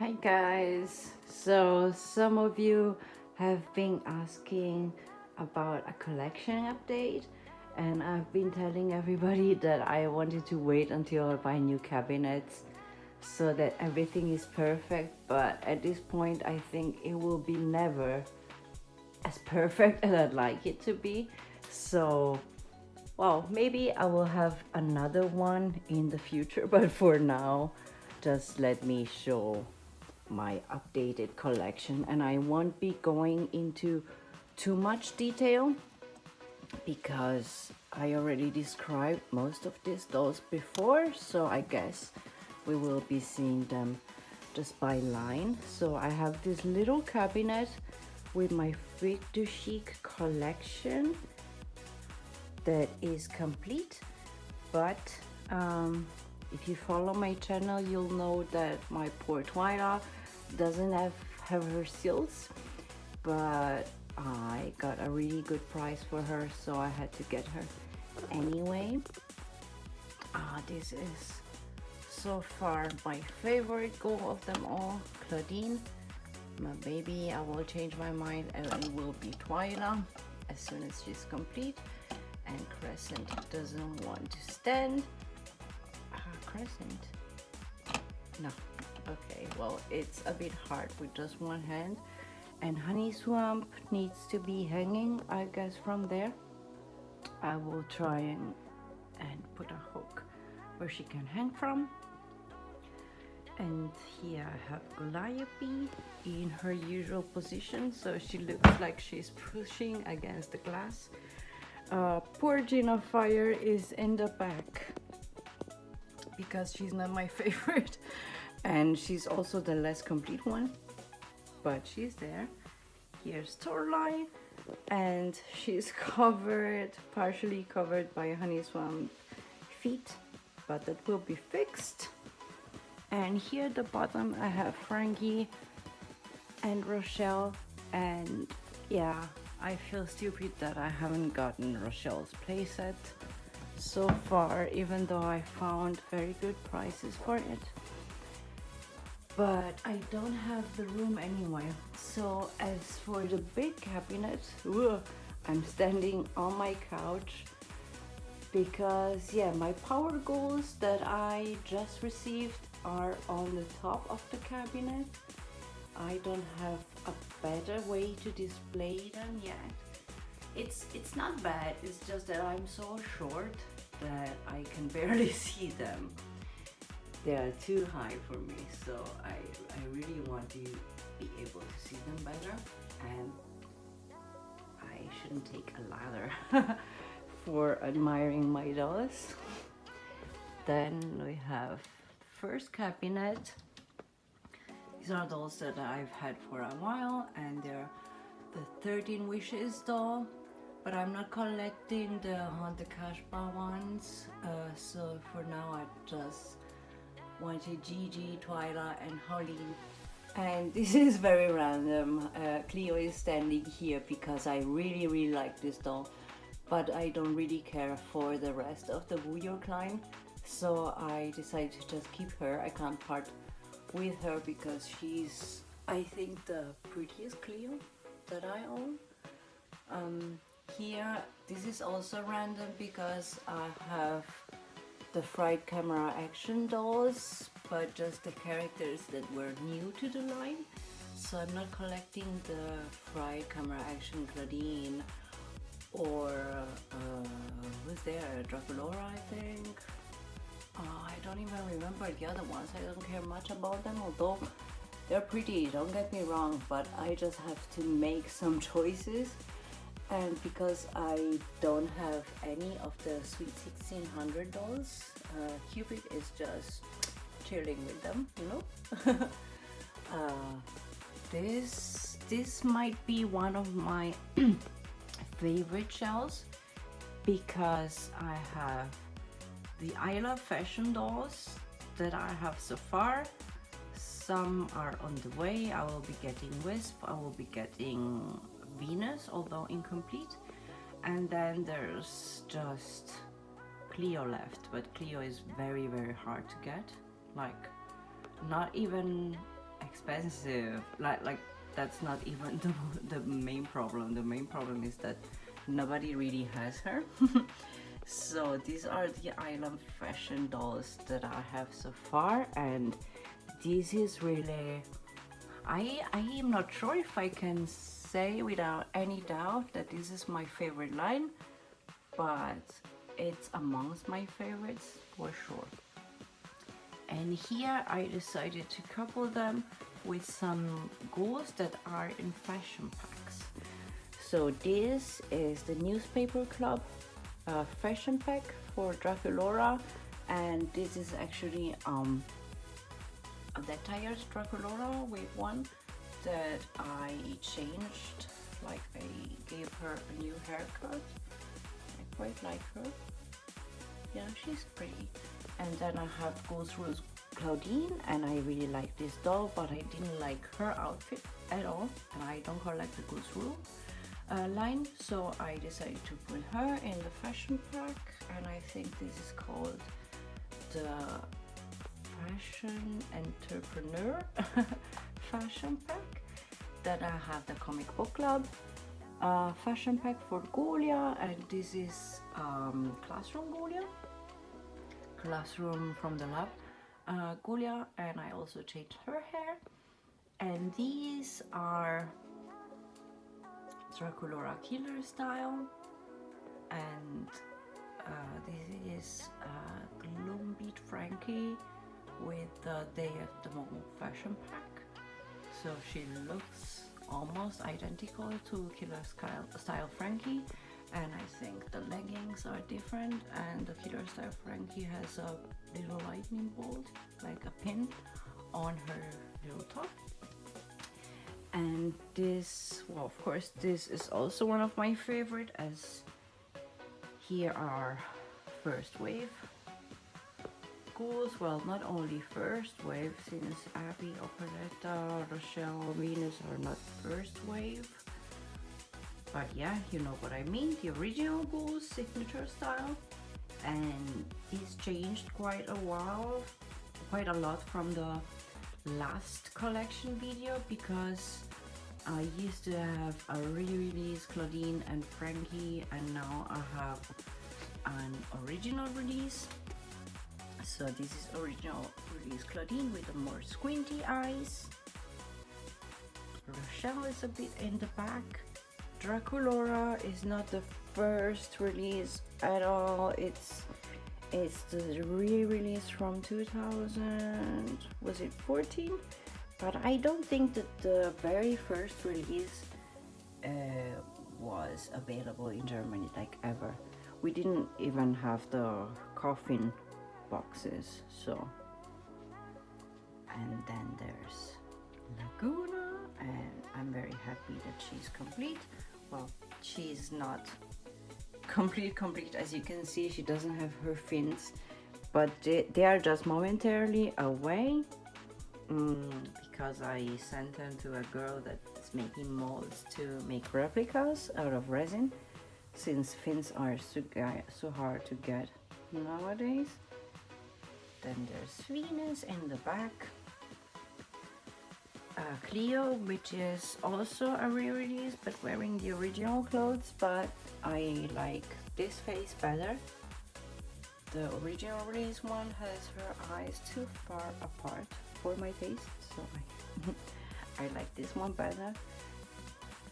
Hi guys, so some of you have been asking about a collection update, and I've been telling everybody that I wanted to wait until I buy new cabinets so that everything is perfect, but at this point I think it will be never as perfect as I'd like it to be. So well, maybe I will have another one in the future, but for now just let me show my updated collection, and I won't be going into too much detail because I already described most of these dolls before, so I guess we will be seeing them just by line. So I have this little cabinet with my Freak du Chic collection that is complete, but if you follow my channel, you'll know that my poor Twyla doesn't have her seals, but I got a really good price for her, so I had to get her anyway. This is so far my favorite ghoul of them all, Claudine. But maybe I will change my mind and it will be Twyla as soon as she's complete. And Crescent doesn't want to stand. Crescent? No. Okay, well, it's a bit hard with just one hand. And Honey Swamp needs to be hanging, I guess, from there. I will try and put a hook where she can hang from. And here I have Calliope in her usual position, so she looks like she's pushing against the glass. Poor Gina Fire is in the back because she's not my favorite, and she's also the less complete one, but she's there. Here's Torline, and she's partially covered by Honey Swamp feet, but that will be fixed. And here at the bottom I have Frankie and Rochelle, and yeah, I feel stupid that I haven't gotten Rochelle's playset so far, even though I found very good prices for it. But I don't have the room anyway. So as for the big cabinet, I'm standing on my couch because yeah, my power goals that I just received are on the top of the cabinet. I don't have a better way to display them yet. It's not bad, it's just that I'm so short that I can barely see them. They are too high for me, so I really want to be able to see them better, and I shouldn't take a ladder for admiring my dolls. Then we have first cabinet. These are dolls that I've had for a while, and they're the 13 Wishes doll, but I'm not collecting the Haunted Casbah ones, so for now I just wanted Gigi, Twyla, and Holly. And this is very random. Cleo is standing here because I really like this doll, but I don't really care for the rest of the Wu Your Klein, so I decided to just keep her. I can't part with her because she's, I think, the prettiest Cleo that I own. Here, this is also random because I have the Fright Camera action dolls, but just the characters that were new to the line. So I'm not collecting the Fright Camera action Claudine or who's there? Draculaura, I think. I don't even remember the other ones. I don't care much about them, although they're pretty, don't get me wrong, but I just have to make some choices. And because I don't have any of the Sweet 1600 dolls, Cupid is just chilling with them, you know. This might be one of my favorite shells because I have the I Love Fashion dolls that I have so far. Some are on the way. I will be getting Wisp, I will be getting Venus, although incomplete, and then there's just Cleo left, but Cleo is very hard to get, like not even expensive. Like that's not even the main problem. The main problem is that nobody really has her. So these are the island fashion dolls that I have so far, and this is really, I am not sure if I can say without any doubt that this is my favorite line, but it's amongst my favorites for sure. And here I decided to couple them with some ghouls that are in fashion packs. So this is the newspaper club fashion pack for Draculaura, and this is actually that tired Draculaura wave 1 that I changed, like I gave her a new haircut. I quite like her. Yeah, she's pretty. And then I have Ghost Rose Claudine, and I really like this doll, but I didn't like her outfit at all, and I don't collect the Ghost Rose line, so I decided to put her in the fashion pack, and I think this is called the Fashion Entrepreneur fashion pack. Then I have the Comic Book Club fashion pack for Golia, and this is Classroom Golia, Classroom from the Lab Golia, and I also changed her hair. And these are Draculaura Killer style, and this is Gloombeat Frankie with the Day at the Moment fashion pack. So she looks almost identical to Killer style Frankie, and I think the leggings are different, and the Killer style Frankie has a little lightning bolt, like a pin on her little top. And this, well, of course, this is also one of my favorite, as here are first wave ghouls. Well, not only first wave, since Abby, Operetta, Rochelle, Venus are not first wave, but yeah, you know what I mean, the original ghouls signature style. And it's changed quite a lot from the last collection video, because I used to have a re-release Claudine and Frankie, and now I have an original release. So this is original release Claudine with the more squinty eyes. Rochelle is a bit in the back. Draculaura is not the first release at all. It's the re-release from 2000, was it 14? But I don't think that the very first release was available in Germany, like ever. We didn't even have the coffin boxes, so. And then there's Laguna, and I'm very happy that she's complete. Well, she's not complete, as you can see. She doesn't have her fins, but they are just momentarily away, because I sent them to a girl that's making molds to make replicas out of resin, since fins are so hard to get nowadays. Then there's Venus in the back. Cleo, which is also a re-release, but wearing the original clothes, but I like this face better. The original release one has her eyes too far apart for my taste, so I like this one better.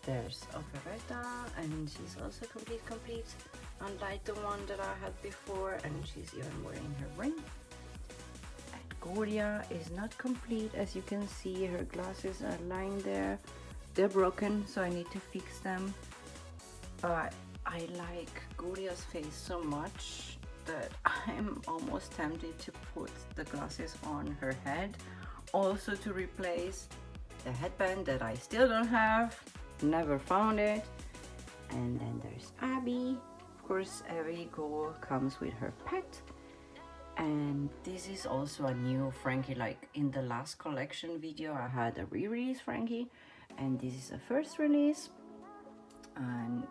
There's Operetta, and she's also complete, unlike the one that I had before, and she's even wearing her ring. Golia is not complete, as you can see. Her glasses are lying there. They're broken, so I need to fix them. But I like Golia's face so much that I'm almost tempted to put the glasses on her head, also to replace the headband that I still don't have, never found it. And then there's Abby. Of course, every ghoul comes with her pet. And this is also a new Frankie. Like in the last collection video I had a re-release Frankie, and this is a first release, and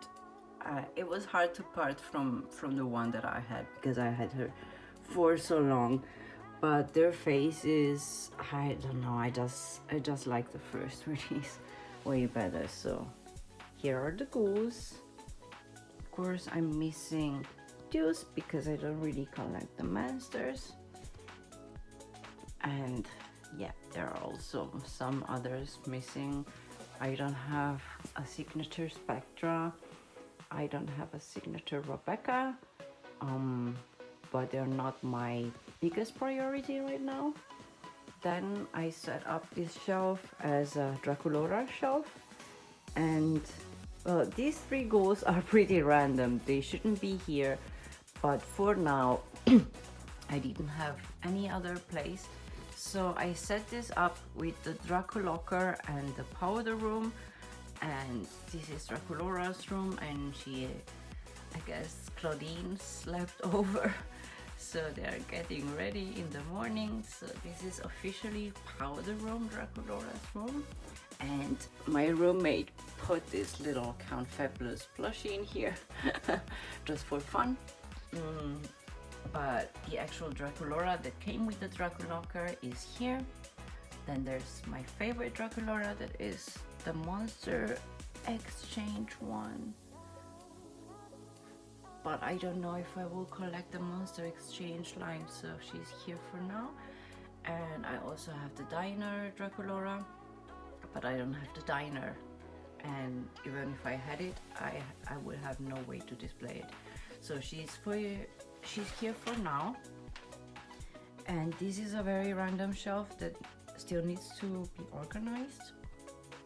it was hard to part from the one that I had, because I had her for so long. but their faces, I don't know, I just like the first release way better. So here are the ghouls. Of course, I'm missing Juice because I don't really collect the monsters. And yeah, there are also some others missing. I don't have a signature Spectra. I don't have a signature Rebecca. But they're not my biggest priority right now. Then I set up this shelf as a Draculaura shelf. And well, these three ghouls are pretty random. They shouldn't be here. But for now, I didn't have any other place. So I set this up with the Draculaura and the powder room. And this is Draculaura's room, and she, I guess Claudine slept over. So they're getting ready in the morning. So this is officially powder room, Draculaura's room. And my roommate put this little Count Fabulous plushie in here just for fun. But the actual Draculaura that came with the Draculaura is here. Then there's my favorite Draculaura, that is the Monster Exchange one. But I don't know if I will collect the Monster Exchange line, so she's here for now. And I also have the Diner Draculaura, but I don't have the Diner. And even if I had it, I would have no way to display it. So she's here for now. And this is a very random shelf that still needs to be organized.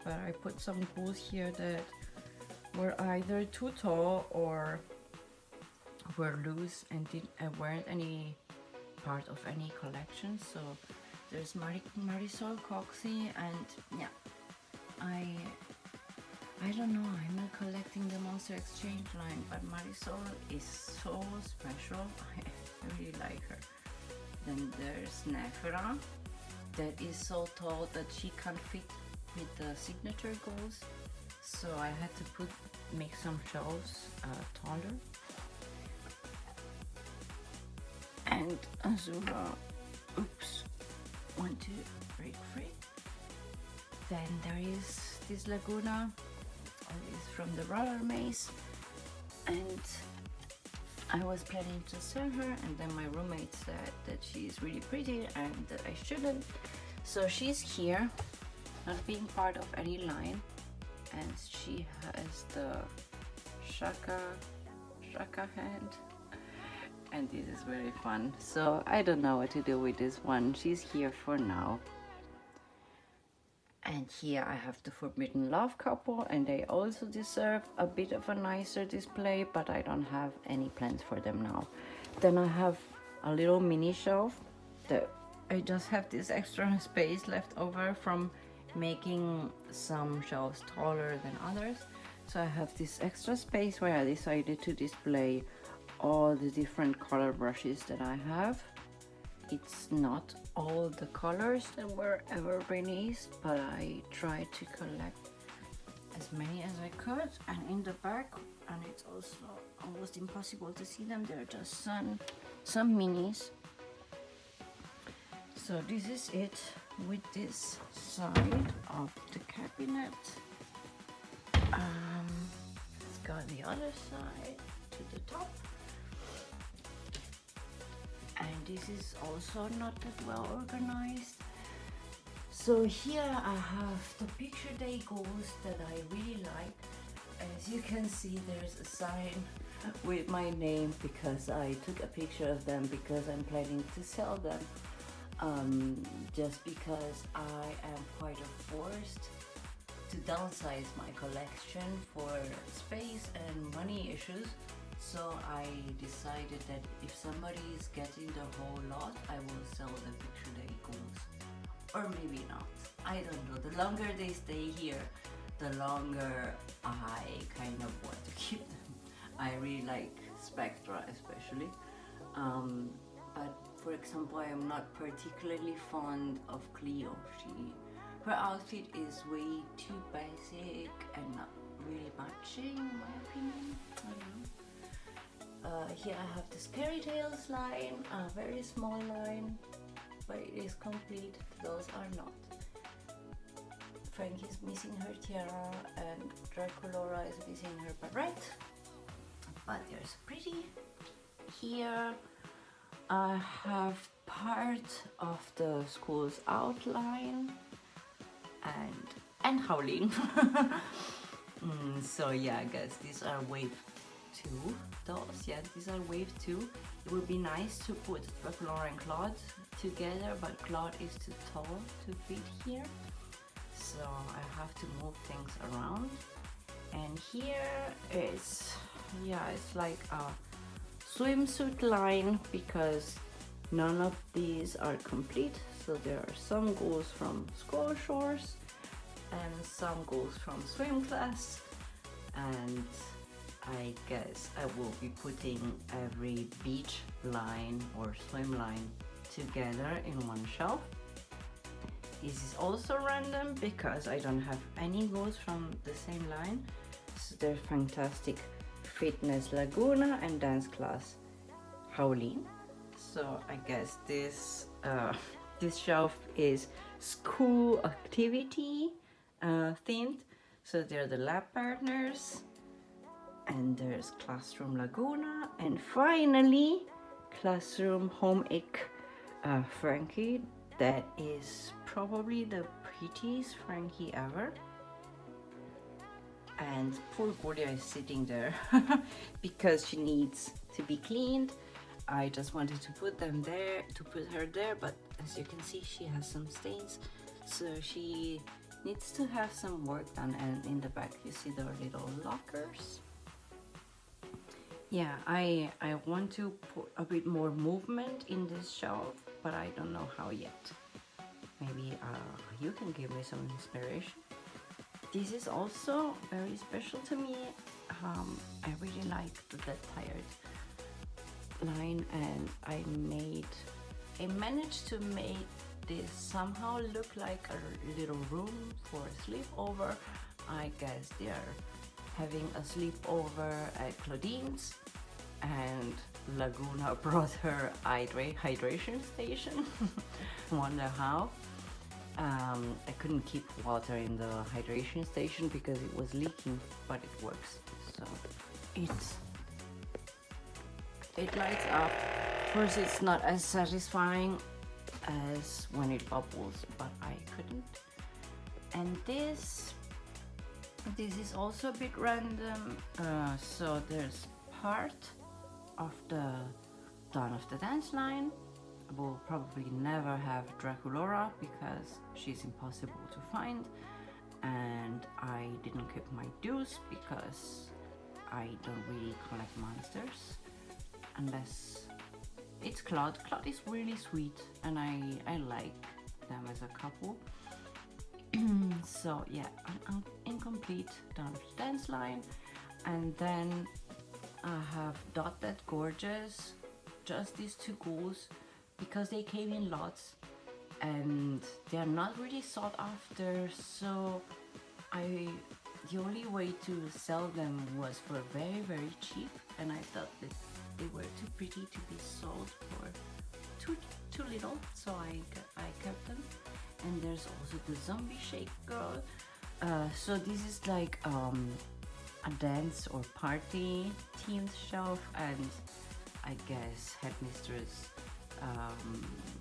But I put some ghouls here that were either too tall or were loose and weren't any part of any collection. So there's Marisol, Coxie, and yeah, I don't know, I'm not collecting the Monster Exchange line, but Marisol is so special. I really like her. Then there's Nephra, that is so tall that she can't fit with the signature ghouls, so I had to make some shelves taller. And Azura, oops, want to break free. Then there is this Laguna, is from the roller maze, and I was planning to sell her, and then my roommate said that she's really pretty and that I shouldn't. So she's here, not being part of any line, and she has the Shaka hand, and this is very fun. So I don't know what to do with this one. She's here for now. And here I have the Forbidden Love couple, and they also deserve a bit of a nicer display, but I don't have any plans for them now. Then I have a little mini shelf that I just have this extra space left over from making some shelves taller than others. So I have this extra space where I decided to display all the different color brushes that I have. It's not all the colors that were ever released, but I tried to collect as many as I could. And in the back, and it's also almost impossible to see them, they're just some minis. So this is it with this side of the cabinet. Let's go the other side to the top. And this is also not that well organized. So here I have the picture day ghouls that I really like. As you can see, there's a sign with my name because I took a picture of them because I'm planning to sell them. Just because I am quite forced to downsize my collection for space and money issues. So I decided that if somebody is getting the whole lot, I will sell the picture day ghouls. Or maybe not. I don't know. The longer they stay here, the longer I kind of want to keep them. I really like Spectra especially. But for example, I am not particularly fond of Cleo. Her outfit is way too basic and not really matching in my opinion. I don't know. Here I have the Scary Tales line, a very small line. but it is complete. Those are not. Frankie's missing her tiara and Draculaura is missing her barrette. But there's pretty. Here I have part of the school's outline and howling. So yeah, I guess these are wave 2. Those, yeah, these are wave 2. It would be nice to put Draculaura and Claude together, but Claude is too tall to fit here, so I have to move things around. And here is, yeah, it's like a swimsuit line because none of these are complete. So there are some ghouls from school shores and some ghouls from swim class, and I guess I will be putting every beach line or swim line together in one shelf. This is also random because I don't have any ghouls from the same line. So there's Fantastic Fitness Laguna and Dance Class Howling. So I guess this this shelf is school activity themed. So they're the lab partners, and there's Classroom Laguna, and finally Classroom Home Ec Frankie. That is probably the prettiest Frankie ever. And poor Gloria is sitting there because she needs to be cleaned. I just wanted to put them there, to put her there, but as you can see, she has some stains, so she needs to have some work done. And in the back you see the little lockers. Yeah, I want to put a bit more movement in this shelf, but I don't know how yet. Maybe you can give me some inspiration. This is also very special to me. I really like the Dead Tired line, and I managed to make this somehow look like a little room for a sleepover. I guess they are having a sleepover at Claudine's, and Laguna brought her hydration station. Wonder how. I couldn't keep water in the hydration station because it was leaking, but it works. So it lights up. Of course, it's not as satisfying as when it bubbles, but I couldn't. And this is also a bit random. So there's part of the Dawn of the Dance line. I will probably never have Draculaura because she's impossible to find, and I didn't keep my dues because I don't really collect monsters unless it's Claude. Claude is really sweet and I like them as a couple. So yeah, an incomplete Dawn of the Dance line. And then I have Dot That Gorgeous, just these 2 ghouls, because they came in lots and they are not really sought after, so the only way to sell them was for very, very cheap, and I thought that they were too pretty to be sold for too little, so I kept them. And there's also the Zombie Shake Girl. So this is like a dance or party themed shelf, and I guess Headmistress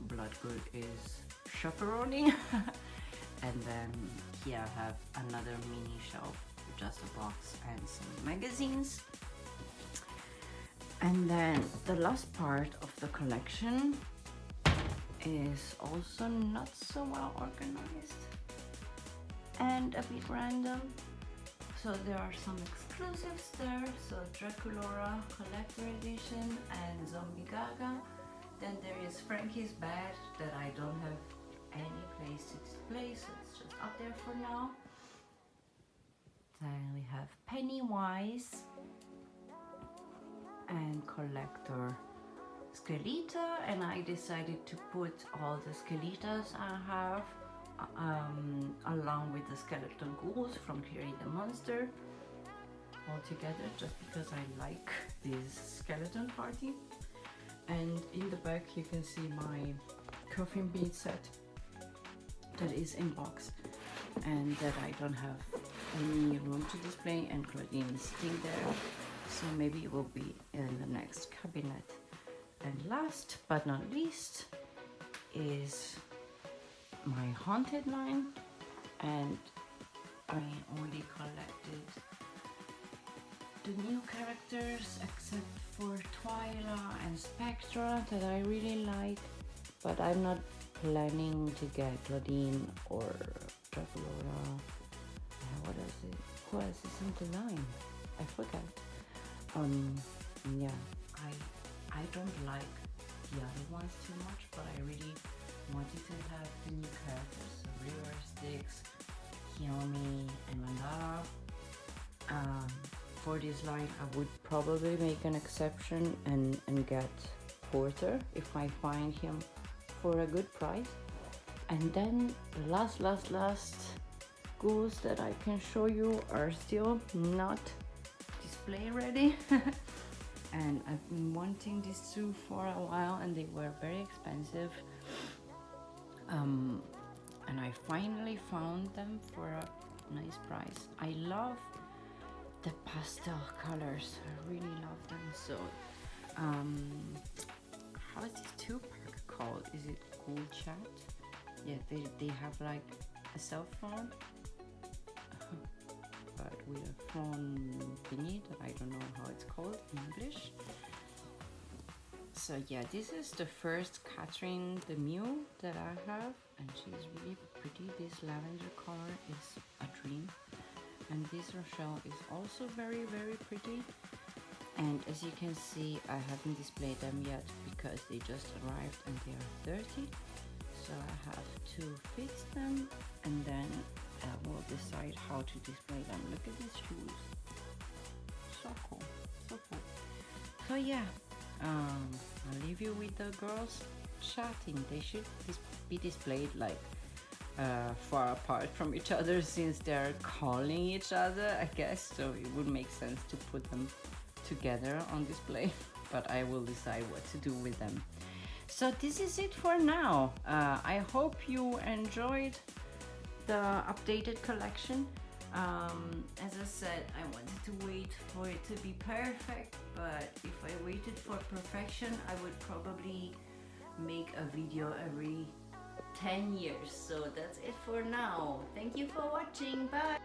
Bloodgood is chaperoning. And then here I have another mini shelf with just a box and some magazines. And then the last part of the collection is also not so well organized and a bit random. So there are some exclusives there. So Draculaura Collector Edition and Zombie Gaga. Then there is Frankie's bed that I don't have any place to display, so it's just up there for now. Then we have Pennywise and Collector Skeleta, and I decided to put all the Skeletas I have along with the skeleton ghouls from Tere the Monster all together, just because I like this skeleton party. And in the back you can see my coffin bead set that is in box and that I don't have any room to display, and Claudine is sitting there, so maybe it will be in the next cabinet. And last but not least is my haunted line, and I only collected the new characters except for Twyla and Spectra that I really like, but I'm not planning to get Claudine or Draculaura. What is it? Who else is in the line? I forgot. Yeah, I don't like the other ones too much, but I really wanted to have the new characters, so River, Styx, Kiyomi, and Mandala. For this line, I would probably make an exception and get Porter if I find him for a good price. And then the last ghouls that I can show you are still not display ready. And I've been wanting these two for a while, and they were very expensive. And I finally found them for a nice price. I love the pastel colors. I really love them. So how is this two-pack called? Is it Chitchat? Yeah, they have like a cell phone, but with a phone thingy that I don't know how it's called in English. So yeah, this is the first Catherine the Mew that I have, and she's really pretty. This lavender color is a dream, and this Rochelle is also very pretty. And as you can see, I haven't displayed them yet because they just arrived and they are dirty, so I have to fix them, and then I will decide how to display them. Look at these shoes, so cool, so cool. So yeah, I'll leave you with the girls chatting. They should be displayed like far apart from each other, since they're calling each other, I guess, so it would make sense to put them together on display, but I will decide what to do with them. So this is it for now. I hope you enjoyed the updated collection. As I said, I wanted to wait for it to be perfect, but if I waited for perfection, I would probably make a video every 10 years. So that's it for now. Thank you for watching. Bye.